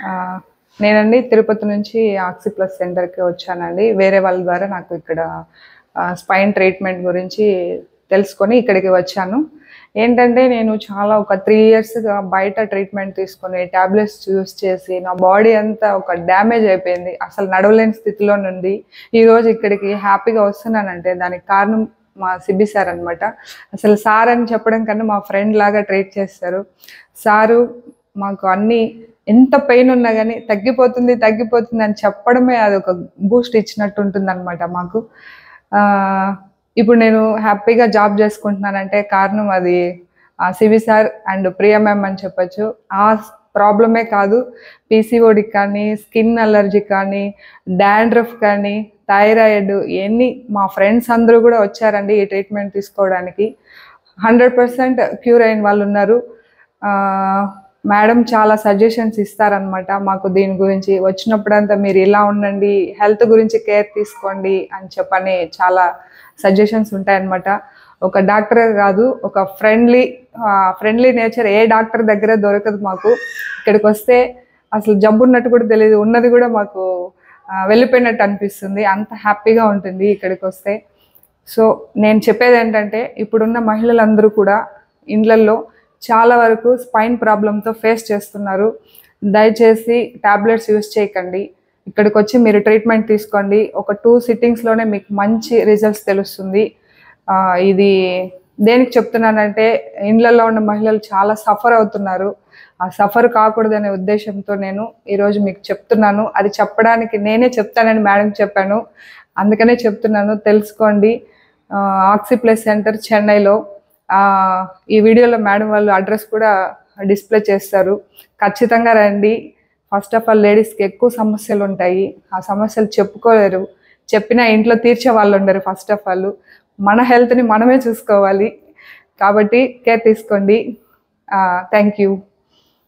ఆహ్, నేనండి తిరుపతి నుంచి ఆక్సి ప్లస్ సెంటర్‌కి వచ్చానండి. వేరే వాళ్ళ ద్వారా నాకు ఇక్కడ స్పైన్ ట్రీట్మెంట్ గురించి తెలుసుకొని ఇక్కడికి వచ్చాను. ఏంటంటే నేను చాలా ఒక 3 ఇయర్స్‌గా బయట ట్రీట్మెంట్ తీసుకొని టాబ్లెట్స్ యూజ్ చేసి నా బాడీ అంతా ఒక డ్యామేజ్ అయిపోయింది. అసలు నడవలేని స్థితిలో నుండి ఈరోజు ఇక్కడికి హ్యాపీగా వస్తున్నానంటే దానికి కారణం మా సిబ్బి సార్ అనమాట. అసలు సార్ అని చెప్పడం కన్నా మా ఫ్రెండ్ లాగా ట్రీట్ చేస్తారు. సారు మాకు అన్నీ ఎంత పెయిన్ ఉన్నా గానీ తగ్గిపోతుంది, తగ్గిపోతుంది అని చెప్పడమే అదొక బూస్ట్ ఇచ్చినట్టు ఉంటుందనమాట మాకు. ఇప్పుడు నేను హ్యాపీగా జాబ్ చేసుకుంటున్నానంటే కారణం అది CV sir and Priya ma'am అని చెప్పొచ్చు. ఆ ప్రాబ్లమే కాదు, పీసీఓడికి కానీ, స్కిన్ అలర్జీ కానీ, డాండ్రఫ్ కానీ, థైరాయిడ్ ఇయన్నీ మా ఫ్రెండ్స్ అందరూ గూడా వచ్చారండి ఈ ట్రీట్మెంట్ తీసుకోవడానికి. 100% క్యూర్ అయిన వాళ్ళున్నారు. మేడం చాలా సజెషన్స్ ఇస్తారనమాట మాకు దీని గురించి. వచ్చినప్పుడంతా మీరు ఇలా ఉండండి, హెల్త్ గురించి కేర్ తీసుకోండి అని చెప్పని చాలా సజెషన్స్ ఉంటాయన్నమాట. ఒక డాక్టరే కాదు, ఒక ఫ్రెండ్లీ నేచర్ ఏ డాక్టర్ దగ్గర దొరకదు మాకు. ఇక్కడికొస్తే అసలు జబ్బున్నట్టు కూడా తెలీదు. ఉన్నది కూడా మాకు వెళ్ళిపోయినట్టు అనిపిస్తుంది. అంత హ్యాపీగా ఉంటుంది ఇక్కడికొస్తే. సో నేను చెప్పేదేంటంటే ఇప్పుడున్న మహిళలందరూ కూడా ఇండ్లల్లో చాలా వరకు స్పైన్ ప్రాబ్లంతో ఫేస్ చేస్తున్నారు. దయచేసి టాబ్లెట్స్ యూజ్ చేయకండి. ఇక్కడికొచ్చి మీరు ట్రీట్మెంట్ తీసుకోండి. ఒక 2 సిట్టింగ్స్‌లోనే మీకు మంచి రిజల్ట్స్ తెలుస్తుంది. ఇది దేనికి చెప్తున్నానంటే ఇండ్లల్లో ఉన్న మహిళలు చాలా సఫర్ అవుతున్నారు. ఆ సఫర్ కాకూడదనే ఉద్దేశంతో నేను ఈరోజు మీకు చెప్తున్నాను. అది చెప్పడానికి నేనే చెప్తానని మేడంకి చెప్పాను. అందుకనే చెప్తున్నాను, తెలుసుకోండి. ఆక్సి ప్లస్ సెంటర్ చెన్నైలో. ఈ వీడియోలో మేడం వాళ్ళు అడ్రస్ కూడా డిస్ప్లే చేస్తారు. ఖచ్చితంగా రండి. ఫస్ట్ ఆఫ్ ఆల్ లేడీస్‌కి ఎక్కువ సమస్యలు ఉంటాయి. ఆ సమస్యలు చెప్పుకోలేరు. చెప్పినా ఇంట్లో తీర్చే వాళ్ళు ఉండరు. ఫస్ట్ ఆఫ్ ఆల్ మన హెల్త్‌ని మనమే చూసుకోవాలి. కాబట్టి కేర్ తీసుకోండి. Thank you.